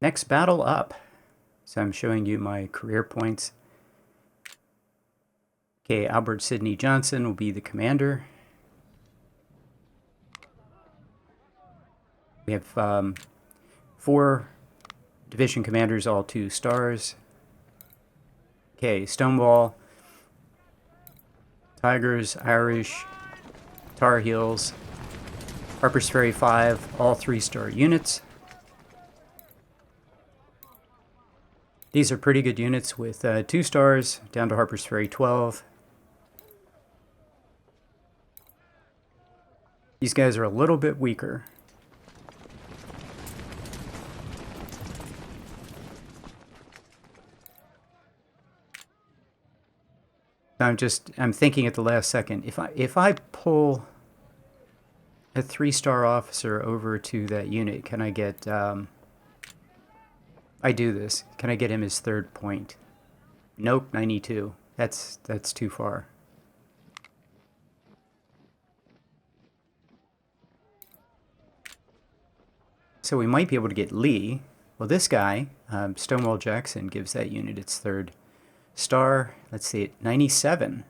Next battle up. So I'm showing you my career points. Okay, Albert Sidney Johnson will be the commander. We have 4 division commanders, all 2 stars. Okay, Stonewall, Tigers, Irish, Tar Heels, Harper's Ferry 5, all 3-star units. These are pretty good units with 2 stars, down to Harper's Ferry 12. These guys are a little bit weaker. I'm thinking at the last second, if I pull a 3-star officer over to that unit, can I get I do this. Can I get him his 3rd point? Nope, 92. That's too far. So we might be able to get Lee. Well, this guy, Stonewall Jackson, gives that unit its 3rd star. Let's see, 97.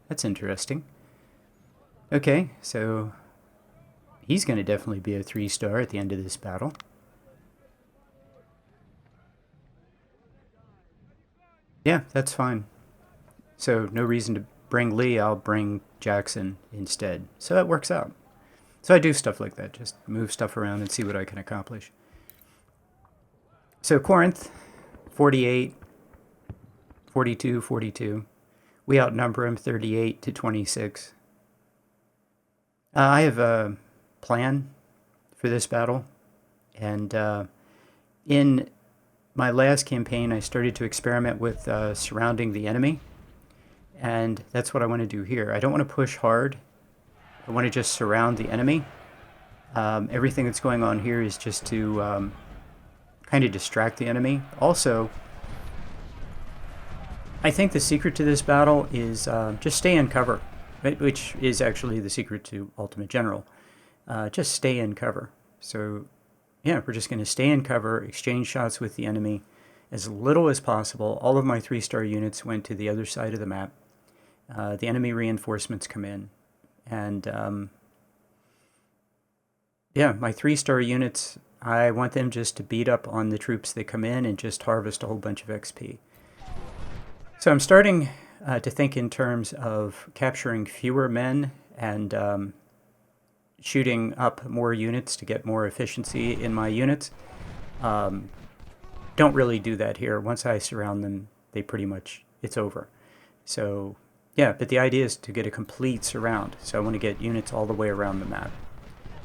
That's interesting. Okay, so he's going to definitely be a 3-star at the end of this battle. Yeah, that's fine. So no reason to bring Lee, I'll bring Jackson instead. So that works out. So I do stuff like that, just move stuff around and see what I can accomplish. So Corinth, 48, 42, 42. We outnumber him 38 to 26. I have a plan for this battle, and in my last campaign I started to experiment with surrounding the enemy, and that's what I want to do here. I don't want to push hard. I want to just surround the enemy. Everything that's going on here is just to kind of distract the enemy. Also, I think the secret to this battle is just stay in cover, which is actually the secret to Ultimate General. Just stay in cover. So yeah, we're just going to stay in cover, exchange shots with the enemy as little as possible. All of my 3-star units went to the other side of the map. The enemy reinforcements come in. And yeah, my 3-star units, I want them just to beat up on the troops that come in and just harvest a whole bunch of XP. So I'm starting to think in terms of capturing fewer men and shooting up more units to get more efficiency in my units. Don't really do that here. Once I surround them, they pretty much, it's over. So yeah, but the idea is to get a complete surround. So I want to get units all the way around the map.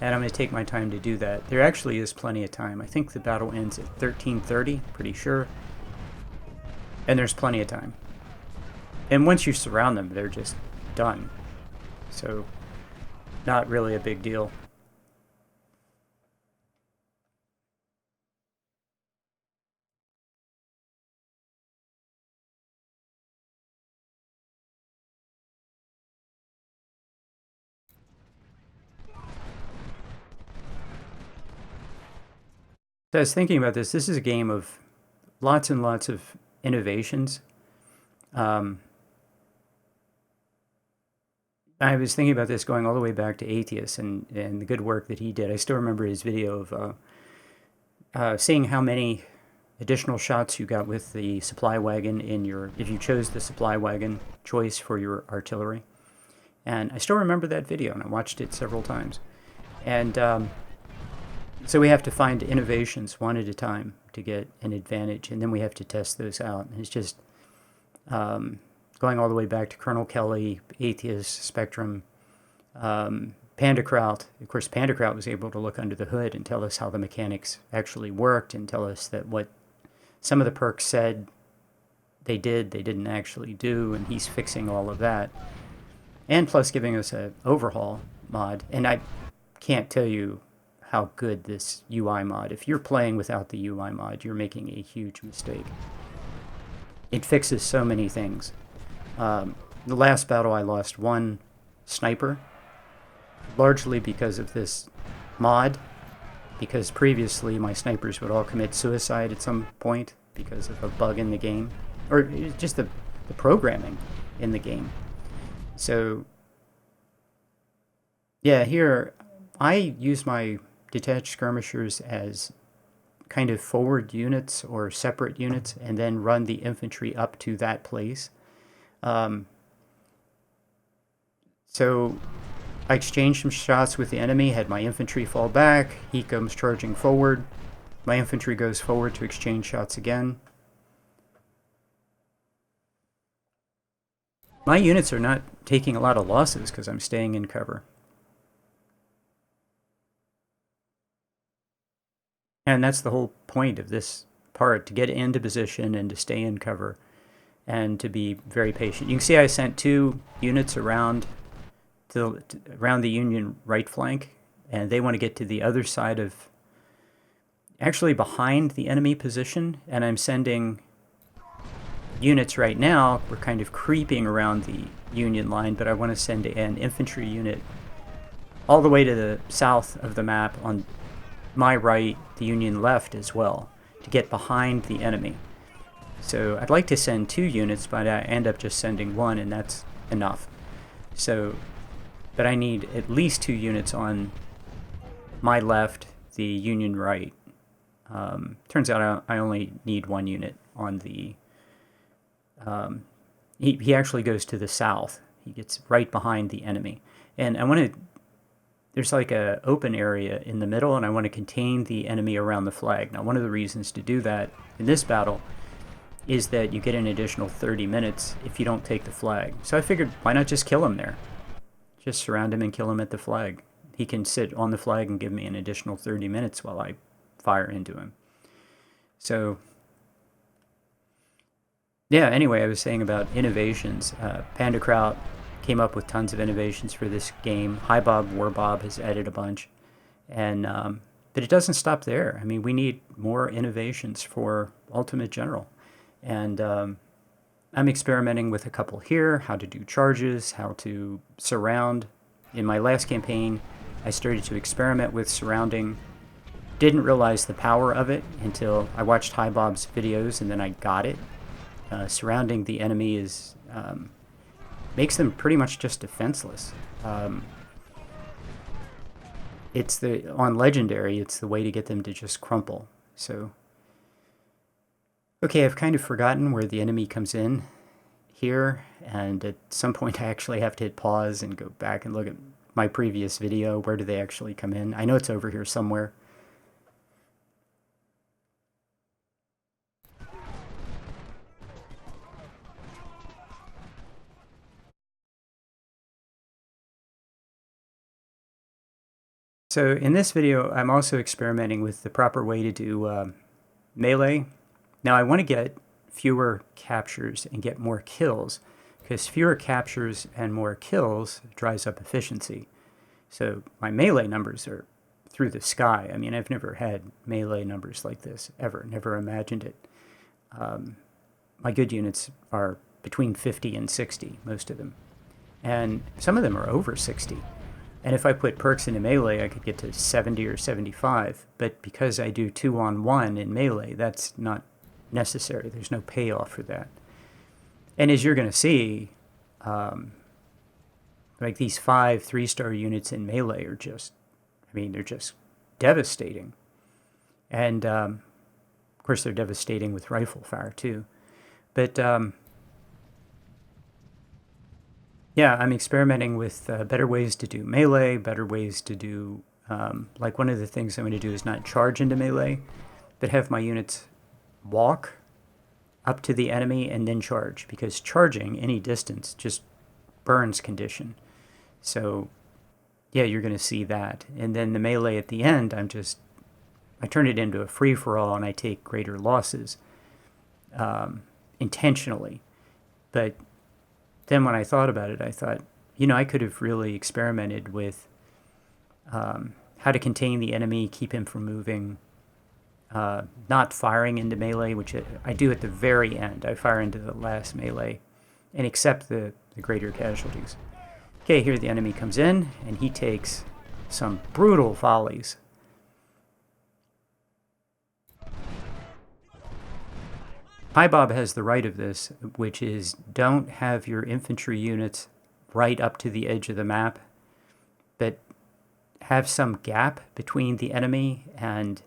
And I'm going to take my time to do that. There actually is plenty of time. I think the battle ends at 13:30, pretty sure. And there's plenty of time. And once you surround them, they're just done. So not really a big deal. So I was thinking about this. This is a game of lots and lots of innovations. I was thinking about this going all the way back to Atheist and the good work that he did. I still remember his video of seeing how many additional shots you got with the supply wagon in your, if you chose the supply wagon choice for your artillery. And I still remember that video, and I watched it several times. And so we have to find innovations one at a time to get an advantage, and then we have to test those out. And it's just going all the way back to Colonel Kelly, Atheist, Spectrum, Pandakraut. Of course, Pandakraut was able to look under the hood and tell us how the mechanics actually worked and tell us that what some of the perks said they didn't actually do, and he's fixing all of that. And plus giving us an overhaul mod. And I can't tell you how good this UI mod. If you're playing without the UI mod, you're making a huge mistake. It fixes so many things. The last battle I lost 1 sniper, largely because of this mod. because previously my snipers would all commit suicide at some point because of a bug in the game, or just the programming in the game. So yeah, here I use my detached skirmishers as kind of forward units or separate units, and then run the infantry up to that place. So I exchanged some shots with the enemy, had my infantry fall back, he comes charging forward, my infantry goes forward to exchange shots again. My units are not taking a lot of losses because I'm staying in cover. And that's the whole point of this part, to get into position and to stay in cover and to be very patient. You can see I sent 2 units around around the Union right flank, and they want to get to the other side of, actually behind the enemy position, and I'm sending units right now. We're kind of creeping around the Union line, but I want to send an infantry unit all the way to the south of the map on my right, the Union left as well, to get behind the enemy. So I'd like to send 2 units, but I end up just sending 1, and that's enough. So, but I need at least 2 units on my left, the Union right. Turns out I only need 1 unit on the... He actually goes to the south. He gets right behind the enemy. And I want to... There's like a open area in the middle, and I want to contain the enemy around the flag. Now, one of the reasons to do that in this battle is that you get an additional 30 minutes if you don't take the flag. So I figured, why not just kill him there? Just surround him and kill him at the flag. He can sit on the flag and give me an additional 30 minutes while I fire into him. So, yeah, anyway, I was saying about innovations. Panda Kraut came up with tons of innovations for this game. Hi Bob, War Bob has added a bunch. And but it doesn't stop there. I mean, we need more innovations for Ultimate General. And I'm experimenting with a couple here, how to do charges, how to surround. In my last campaign, I started to experiment with surrounding. Didn't realize the power of it until I watched Hi Bob's videos, and then I got it. Surrounding the enemy is makes them pretty much just defenseless. It's on Legendary, it's the way to get them to just crumple. So, okay, I've kind of forgotten where the enemy comes in here, and at some point I actually have to hit pause and go back and look at my previous video. Where do they actually come in? I know it's over here somewhere. So in this video, I'm also experimenting with the proper way to do melee. Now I want to get fewer captures and get more kills, because fewer captures and more kills drives up efficiency. So my melee numbers are through the sky. I mean, I've never had melee numbers like this, ever. Never imagined it. My good units are between 50 and 60, most of them. And some of them are over 60. And if I put perks into melee, I could get to 70 or 75. But because I do 2-on-1 in melee, that's not necessary. There's no payoff for that. And as you're going to see, like these 5 3-star units in melee are just, I mean, they're just devastating. And, of course, they're devastating with rifle fire, too. But, yeah, I'm experimenting with better ways to do melee, better ways to do, like one of the things I'm going to do is not charge into melee, but have my units walk up to the enemy and then charge, because charging any distance just burns condition. So, yeah, you're going to see that. And then the melee at the end, I turn it into a free-for-all and I take greater losses intentionally. But then when I thought about it, I thought, you know, I could have really experimented with how to contain the enemy, keep him from moving, not firing into melee, which I do at the very end. I fire into the last melee and accept the greater casualties. Okay, here the enemy comes in, and he takes some brutal volleys. High Bob has the right of this, which is don't have your infantry units right up to the edge of the map, but have some gap between the enemy and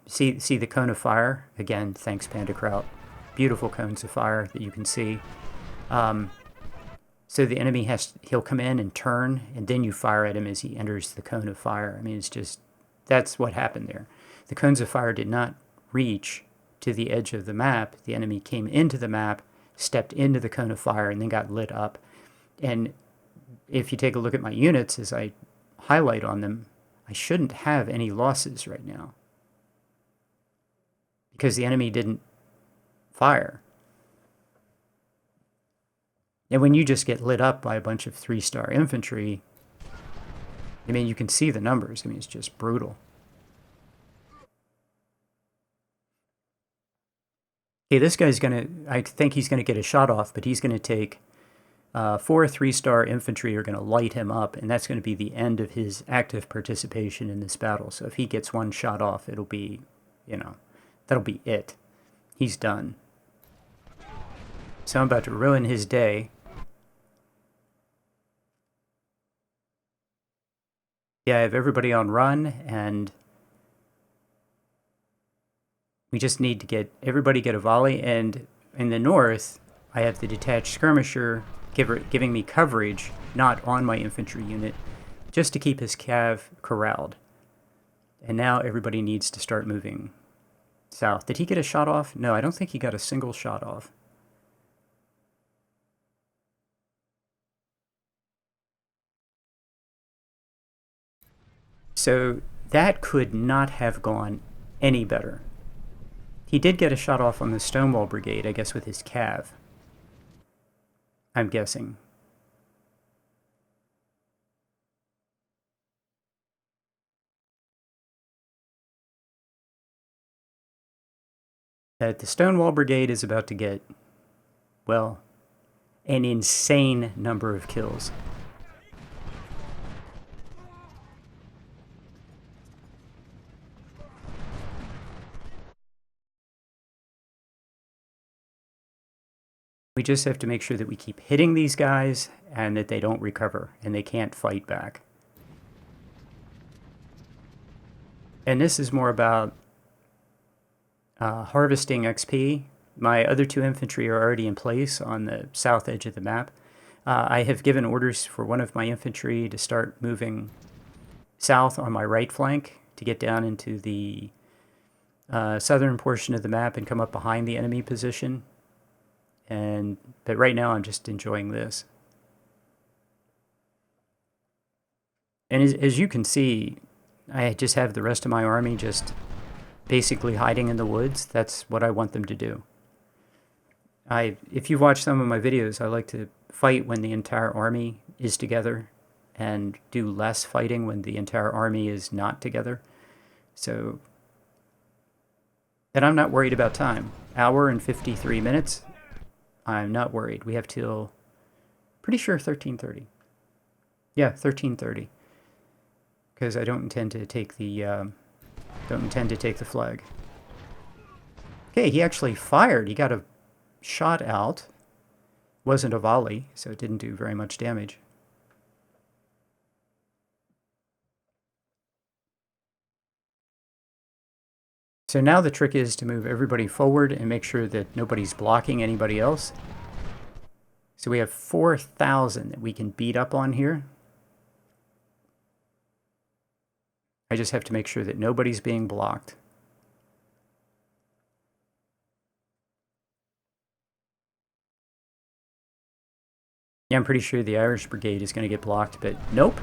see the cone of fire. Again, thanks Panda Kraut. Beautiful cones of fire that you can see. So the enemy he'll come in and turn, and then you fire at him as he enters the cone of fire. I mean, it's just, that's what happened there. The cones of fire did not reach to the edge of the map. The enemy came into the map, stepped into the cone of fire, and then got lit up. And if you take a look at my units as I highlight on them, I shouldn't have any losses right now because the enemy didn't fire. And when you just get lit up by a bunch of 3-star infantry, I mean, you can see the numbers. I mean, it's just brutal. Okay, this guy's I think he's gonna get a shot off, but he's gonna take 4 3-star infantry are gonna light him up, and that's gonna be the end of his active participation in this battle. So if he gets one shot off, it'll be, that'll be it. He's done. So I'm about to ruin his day. Yeah, I have everybody on run, and we just need to get everybody get a volley. And in the north, I have the detached skirmisher giving me coverage, not on my infantry unit, just to keep his cav corralled. And now everybody needs to start moving south. Did he get a shot off? No, I don't think he got a single shot off. So that could not have gone any better. He did get a shot off on the Stonewall Brigade, I guess with his cav. I'm guessing. That the Stonewall Brigade is about to get, well, an insane number of kills. We just have to make sure that we keep hitting these guys and that they don't recover and they can't fight back. And this is more about harvesting XP. My other 2 infantry are already in place on the south edge of the map. I have given orders for one of my infantry to start moving south on my right flank to get down into the southern portion of the map and come up behind the enemy position. But right now I'm just enjoying this. And as you can see, I just have the rest of my army just basically hiding in the woods. That's what I want them to do. If you watch some of my videos, I like to fight when the entire army is together and do less fighting when the entire army is not together. So, and I'm not worried about time. Hour and 53 minutes. I'm not worried. We have till, pretty sure 13:30. Yeah, 13:30. Because I don't intend to take the flag. Okay, he actually fired. He got a shot out. Wasn't a volley, so it didn't do very much damage. So now the trick is to move everybody forward and make sure that nobody's blocking anybody else. So we have 4,000 that we can beat up on here. I just have to make sure that nobody's being blocked. Yeah, I'm pretty sure the Irish Brigade is going to get blocked, but nope.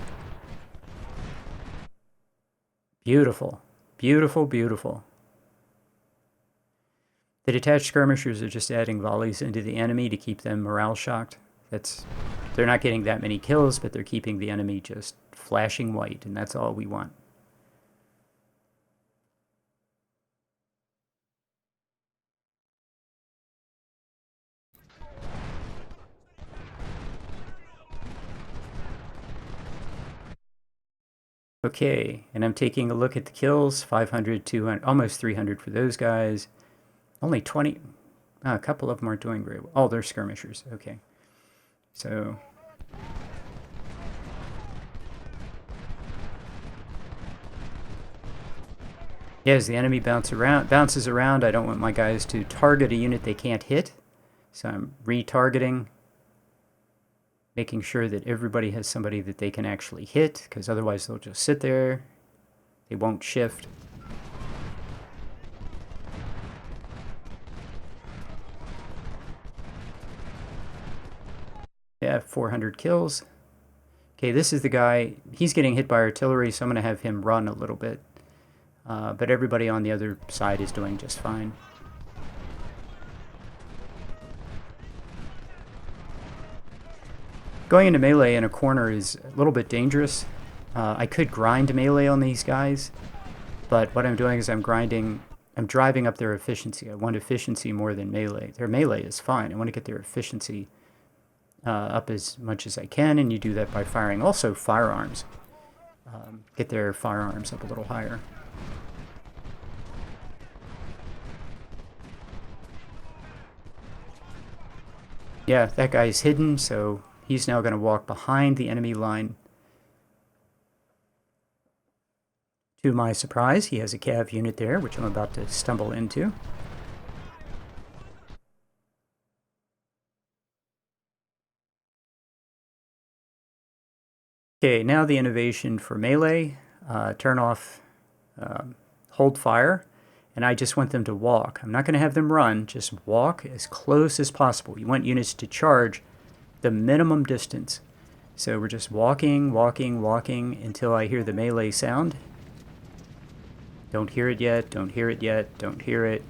Beautiful. Beautiful, beautiful. The detached skirmishers are just adding volleys into the enemy to keep them morale shocked. They're not getting that many kills, but they're keeping the enemy just flashing white, and that's all we want. Okay, and I'm taking a look at the kills. 500, 200, almost 300 for those guys. Only 20. A couple of them aren't doing very well. Oh, they're skirmishers. Okay. So... yeah, as the enemy bounces around, I don't want my guys to target a unit they can't hit. So I'm retargeting, making sure that everybody has somebody that they can actually hit, because otherwise they'll just sit there. They won't shift. Yeah, 400 kills. Okay, this is the guy. He's getting hit by artillery, so I'm going to have him run a little bit. But everybody on the other side is doing just fine. Going into melee in a corner is a little bit dangerous. I could grind melee on these guys, but what I'm doing is I'm driving up their efficiency. I want efficiency more than melee. Their melee is fine. I want to get their efficiency up as much as I can, and you do that by firing also firearms. Get their firearms up a little higher. Yeah, that guy's hidden, so he's now going to walk behind the enemy line. To my surprise, he has a cav unit there, which I'm about to stumble into. Okay, now the innovation for melee. Turn off hold fire, and I just want them to walk. I'm not going to have them run, just walk as close as possible. You want units to charge the minimum distance. So we're just walking, walking, walking until I hear the melee sound. Don't hear it yet, don't hear it yet, don't hear it.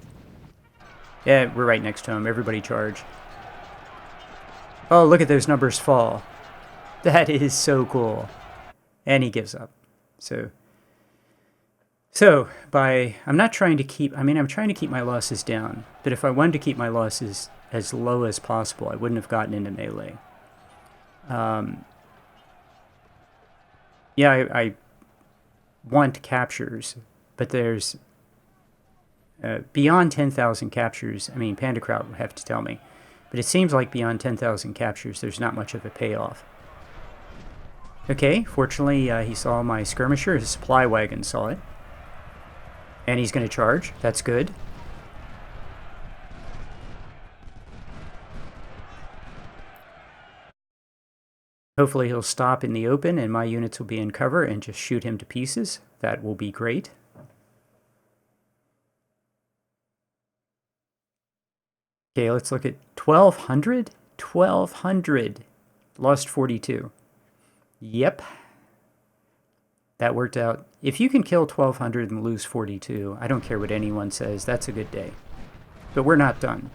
Yeah, we're right next to him. Everybody charge. Oh, look at those numbers fall. That is so cool. And he gives up. So I'm not trying to keep, I'm trying to keep my losses down, but if I wanted to keep my losses as low as possible, I wouldn't have gotten into melee. Yeah, I want captures, but there's, beyond 10,000 captures, Panda Kraut would have to tell me, but it seems like beyond 10,000 captures, there's not much of a payoff. Okay, fortunately, he saw my skirmisher. His supply wagon saw it. And he's going to charge. That's good. Hopefully he'll stop in the open and my units will be in cover and just shoot him to pieces. That will be great. Okay, let's look at 1,200. 1,200. Lost 42. Yep. That worked out. If you can kill 1,200 and lose 42, I don't care what anyone says, that's a good day. But we're not done.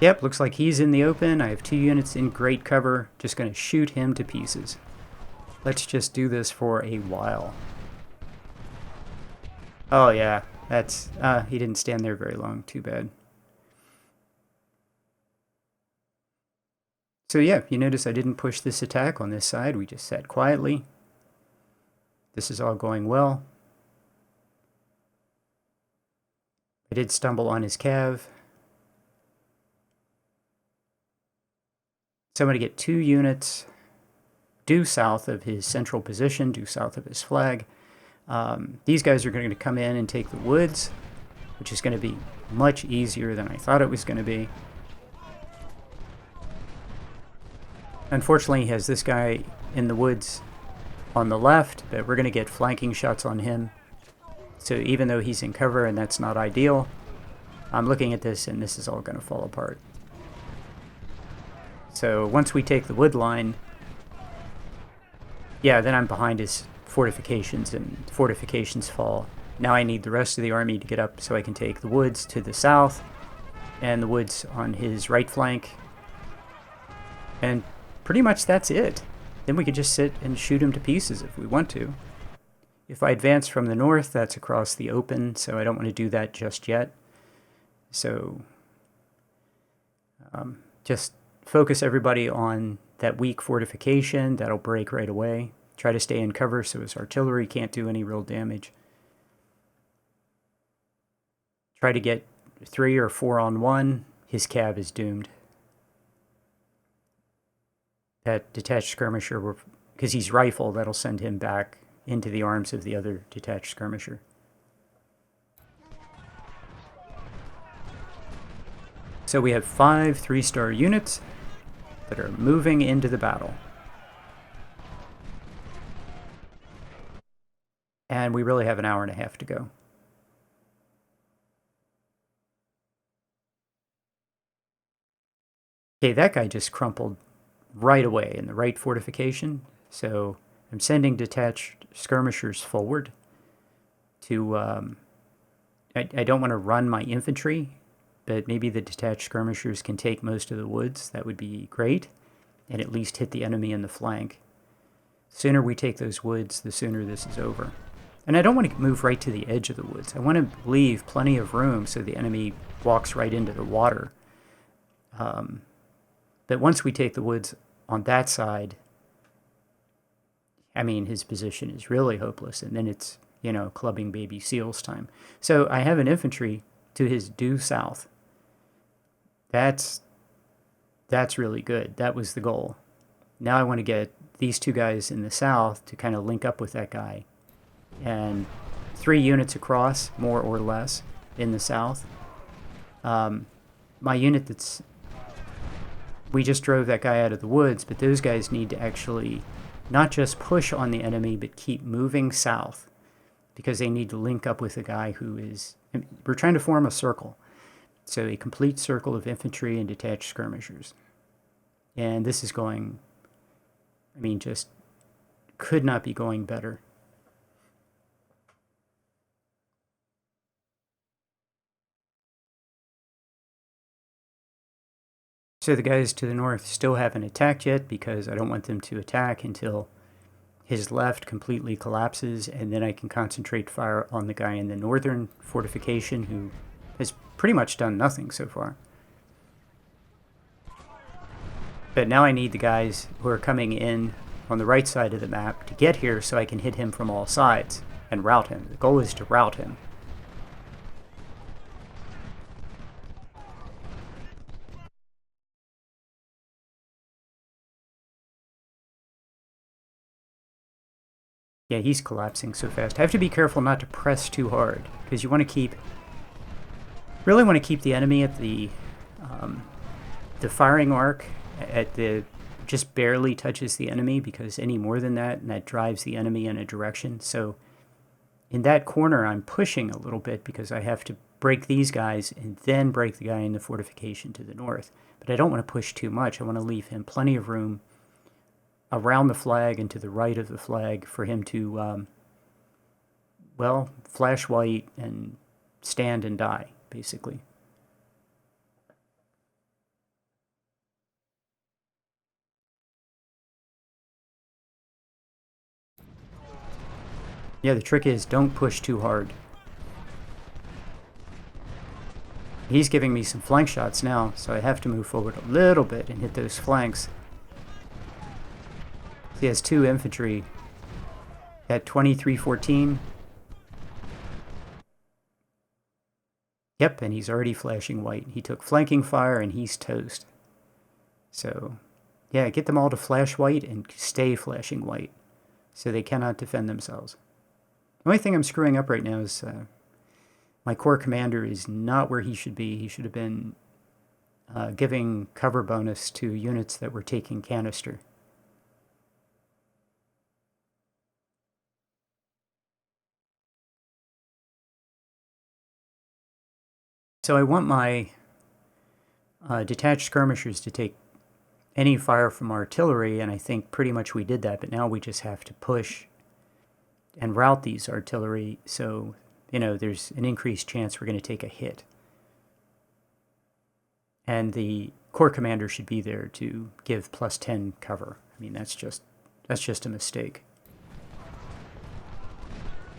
Yep, looks like he's in the open. I have 2 units in great cover. Just going to shoot him to pieces. Let's just do this for a while. Oh yeah, that's, he didn't stand there very long, too bad. So yeah, you notice I didn't push this attack on this side, we just sat quietly. This is all going well. I did stumble on his cav. So I'm going to get 2 units due south of his central position, due south of his flag. These guys are going to come in and take the woods, which is going to be much easier than I thought it was going to be. Unfortunately, he has this guy in the woods on the left, but we're going to get flanking shots on him. So even though he's in cover and that's not ideal, I'm looking at this and this is all going to fall apart. So once we take the wood line, yeah, then I'm behind his fortifications and fortifications fall. Now I need the rest of the army to get up so I can take the woods to the south and the woods on his right flank. And pretty much that's it. Then we could just sit and shoot him to pieces if we want to. If I advance from the north, that's across the open, so I don't want to do that just yet. So Just focus everybody on that weak fortification. That'll break right away. Try to stay in cover so his artillery can't do any real damage. Try to get 3 or 4 on 1. His cab is doomed. That detached skirmisher, because he's rifle, that'll send him back into the arms of the other detached skirmisher. So we have 5 3-star units that are moving into the battle. And we really have an hour and a half to go. Okay, that guy just crumpled right away in the right fortification. So I'm sending detached skirmishers forward to... I don't want to run my infantry, but maybe the detached skirmishers can take most of the woods. That would be great, and at least hit the enemy in the flank. The sooner we take those woods, the sooner this is over. And I don't want to move right to the edge of the woods. I want to leave plenty of room so the enemy walks right into the water. But once we take the woods on that side, I mean, his position is really hopeless, and then it's, you know, clubbing baby seals time. So I have an infantry to his due south. That's really good. That was the goal. Now I want to get these 2 guys in the south to kind of link up with that guy. And 3 units across, more or less, in the south. My unit that's... We just drove that guy out of the woods, but those guys need to actually not just push on the enemy, but keep moving south, because they need to link up with a guy who is... We're trying to form a circle. So a complete circle of infantry and detached skirmishers. And this is going... I mean, just could not be going better. So the guys to the north still haven't attacked yet, because I don't want them to attack until his left completely collapses, and then I can concentrate fire on the guy in the northern fortification who has pretty much done nothing so far. But now I need the guys who are coming in on the right side of the map to get here so I can hit him from all sides and rout him. The goal is to rout him. Yeah, he's collapsing so fast. I have to be careful not to press too hard, because you want to keep... Really want to keep the enemy at the firing arc at the... just barely touches the enemy, because any more than that, and that drives the enemy in a direction. So in that corner, I'm pushing a little bit because I have to break these guys and then break the guy in the fortification to the north. But I don't want to push too much. I want to leave him plenty of room around the flag and to the right of the flag for him to, well, flash white and stand and die, basically. Yeah, the trick is don't push too hard. He's giving me some flank shots now, so I have to move forward a little bit and hit those flanks. He has 2 infantry at 2314. Yep, and he's already flashing white. He took flanking fire and he's toast. So, yeah, get them all to flash white and stay flashing white, so they cannot defend themselves. The only thing I'm screwing up right now is my corps commander is not where he should be. He should have been giving cover bonus to units that were taking canister. So I want my detached skirmishers to take any fire from artillery, and I think pretty much we did that, but now we just have to push and rout these artillery, so, you know, there's an increased chance we're going to take a hit. And the corps commander should be there to give +10 cover. I mean, that's just a mistake.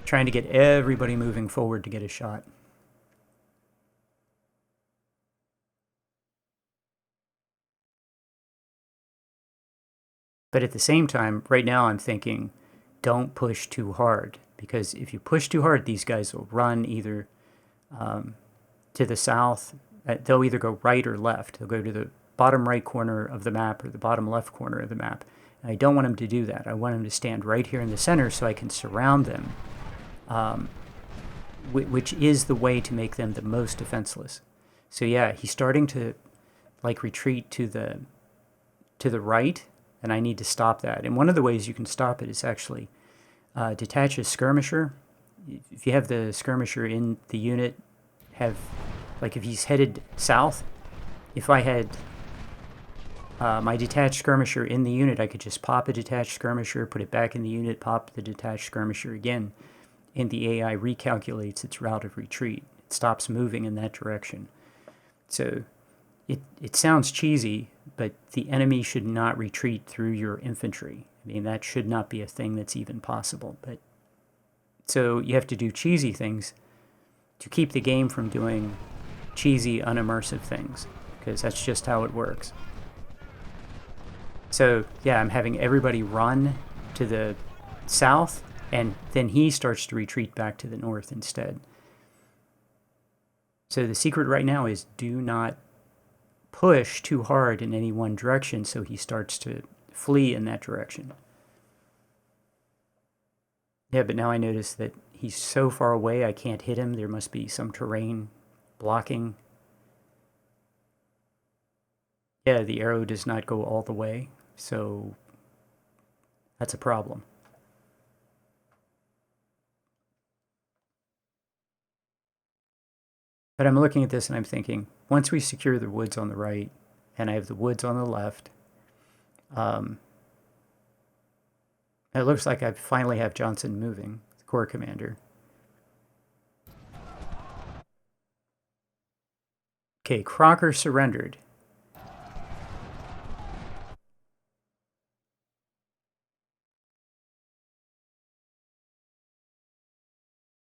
Trying to get everybody moving forward to get a shot. But at the same time, right now I'm thinking, don't push too hard, because if you push too hard, these guys will run either to the south. They'll either go right or left. They'll go to the bottom right corner of the map or the bottom left corner of the map. And I don't want them to do that. I want them to stand right here in the center so I can surround them, which is the way to make them the most defenseless. So yeah, he's starting to like retreat to the right, and I need to stop that. And one of the ways you can stop it is actually detach a skirmisher. If you have the skirmisher in the unit, like if he's headed south, if I had my detached skirmisher in the unit, I could just pop a detached skirmisher, put it back in the unit, pop the detached skirmisher again, and the AI recalculates its route of retreat. It stops moving in that direction. So it sounds cheesy, but the enemy should not retreat through your infantry. I mean, that should not be a thing that's even possible. But so you have to do cheesy things to keep the game from doing cheesy, unimmersive things, because that's just how it works. So yeah, I'm having everybody run to the south, and then he starts to retreat back to the north instead. So the secret right now is do not push too hard in any one direction so he starts to flee in that direction. Yeah, but now I notice that he's so far away I can't hit him. There must be some terrain blocking. Yeah, the arrow does not go all the way, so that's a problem. But I'm looking at this and I'm thinking, once we secure the woods on the right, and I have the woods on the left, it looks like I finally have Johnson moving, the Corps Commander. Okay, Crocker surrendered.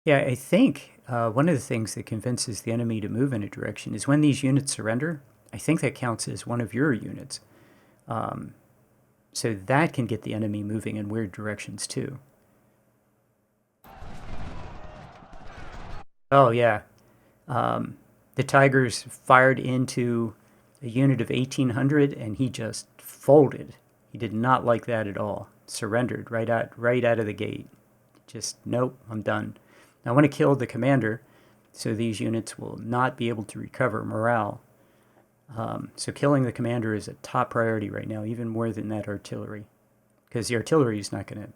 Yeah, I think one of the things that convinces the enemy to move in a direction is when these units surrender. I think that counts as one of your units. So that can get the enemy moving in weird directions too. Oh yeah. The Tigers fired into a unit of 1,800 and he just folded. He did not like that at all. Surrendered right out of the gate. Just, nope, I'm done. I want to kill the commander so these units will not be able to recover morale. So killing the commander is a top priority right now, even more than that artillery, because the artillery is not going to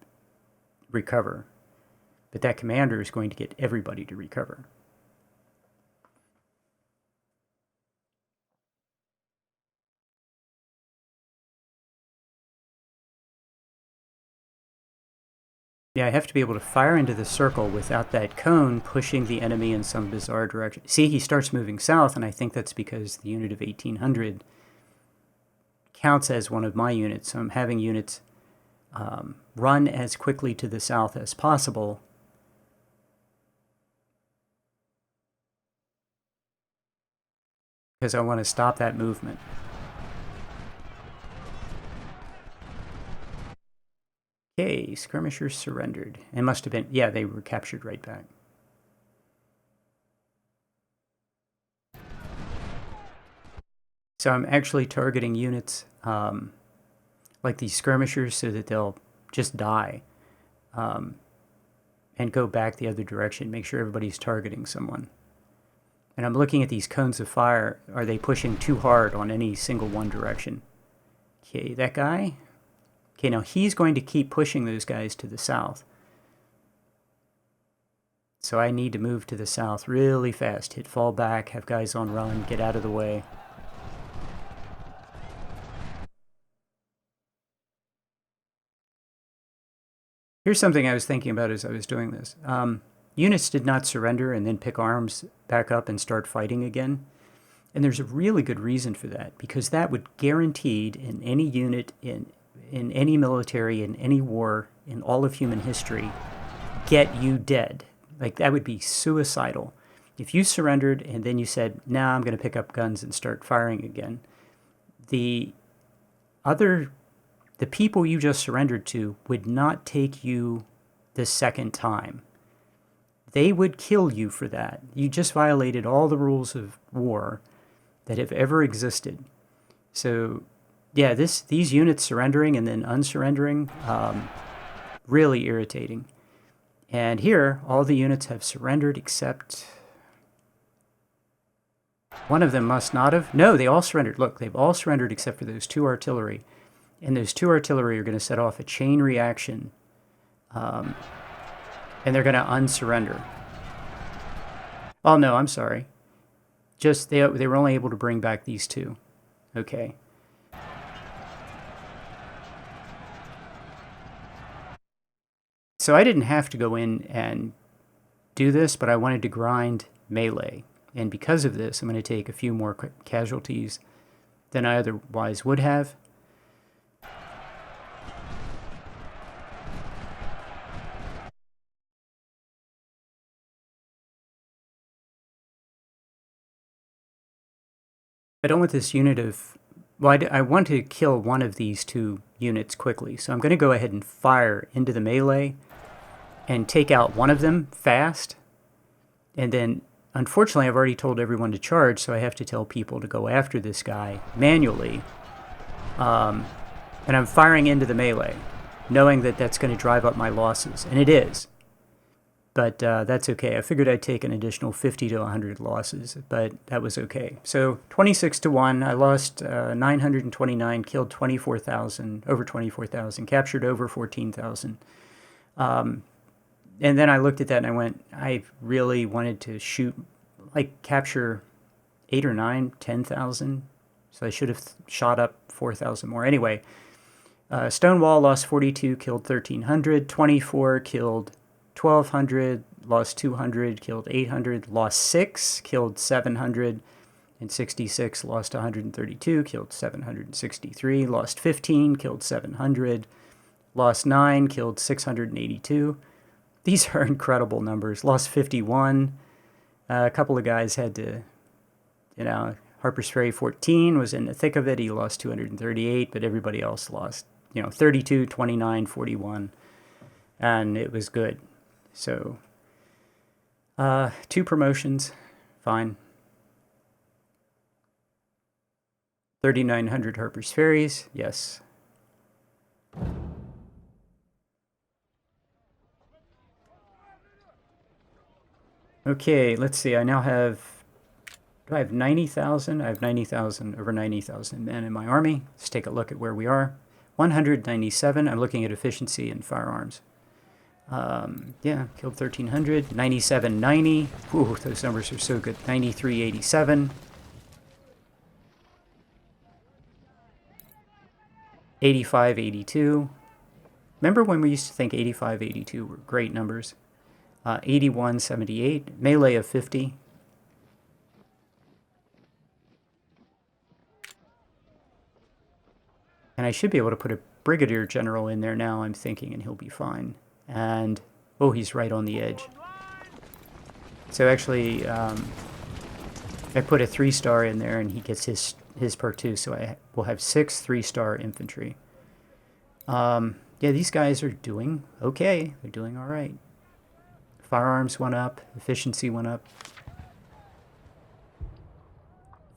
recover, but that commander is going to get everybody to recover. Yeah, I have to be able to fire into the circle without that cone pushing the enemy in some bizarre direction. See, he starts moving south, and I think that's because the unit of 1,800 counts as one of my units. So I'm having units run as quickly to the south as possible. Because I want to stop that movement. Okay, skirmishers surrendered. It must have been, yeah, they were captured right back. So I'm actually targeting units like these skirmishers so that they'll just die and go back the other direction, make sure everybody's targeting someone. And I'm looking at these cones of fire. Are they pushing too hard on any single one direction? Okay, that guy. Okay, now he's going to keep pushing those guys to the south. So I need to move to the south really fast. Hit fall back, have guys on run, get out of the way. Here's something I was thinking about as I was doing this. Units did not surrender and then pick arms back up and start fighting again. And there's a really good reason for that, because that would guaranteed in any unit, in any military, in any war, in all of human history, get you dead. Like, that would be suicidal. If you surrendered and then you said, nah, I'm going to pick up guns and start firing again, the other the people you just surrendered to would not take you the second time. They would kill you for that. You just violated all the rules of war that have ever existed. So, yeah, these units surrendering and then unsurrendering, really irritating. And here, all the units have surrendered except one of them must not have. No, they all surrendered. Look, they've all surrendered except for those 2 artillery. And those 2 artillery are going to set off a chain reaction. And they're going to unsurrender. Oh, no, I'm sorry. Just, they were only able to bring back these 2. Okay. So I didn't have to go in and do this, but I wanted to grind melee. And because of this, I'm going to take a few more casualties than I otherwise would have. I don't want this unit of... Well, I want to kill one of these 2 units quickly. So I'm going to go ahead and fire into the melee and take out one of them fast. And then, unfortunately, I've already told everyone to charge, so I have to tell people to go after this guy manually. And I'm firing into the melee, knowing that that's going to drive up my losses. And it is. But that's okay. I figured I'd take an additional 50 to 100 losses, but that was okay. So 26 to 1, I lost 929, killed 24,000, over 24,000, captured over 14,000. And then I looked at that and I went, I really wanted to shoot, like capture 8 or 9, 10,000. So I should have shot up 4,000 more. Anyway, Stonewall lost 42, killed 1,300, 24 killed 1,200, lost 200, killed 800, lost 6, killed 700, and 66, lost 132, killed 763, lost 15, killed 700, lost 9, killed 682. These are incredible numbers. Lost 51. A couple of guys had to, Harper's Ferry 14 was in the thick of it. He lost 238, but everybody else lost, 32, 29, 41. And it was good. So, 2 promotions, fine. 3,900 Harper's Ferries, yes. Okay, let's see. I now have, do I have 90,000? I have 90,000, over 90,000 men in my army. Let's take a look at where we are. 197. I'm looking at efficiency in firearms. Yeah, killed 1,300. 9790. Ooh, those numbers are so good. 9387. 8582. Remember when we used to think 8582 were great numbers? 8178. Melee of 50. And I should be able to put a brigadier general in there now, I'm thinking, and he'll be fine. And, oh, he's right on the edge. So actually, I put a 3-star in there, and he gets his perk too, so I will have 6 3-star infantry. Yeah, these guys are doing okay. They're doing all right. Firearms went up. Efficiency went up.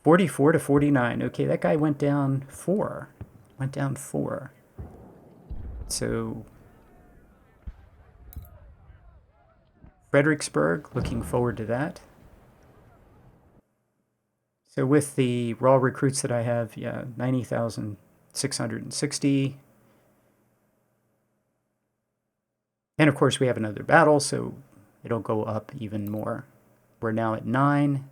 44 to 49. Okay, that guy went down 4. Went down 4. So, Fredericksburg, looking forward to that. So with the raw recruits that I have, yeah, 90,660. And of course we have another battle, so it'll go up even more. We're now at 9.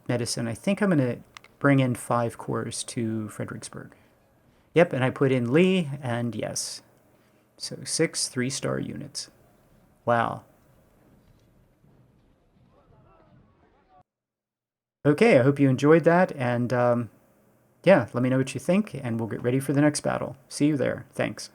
Medicine, I think I'm going to bring in 5 corps to Fredericksburg. Yep, and I put in Lee, and yes. So 6 3-star units. Wow. Okay, I hope you enjoyed that, and yeah, let me know what you think, and we'll get ready for the next battle. See you there. Thanks.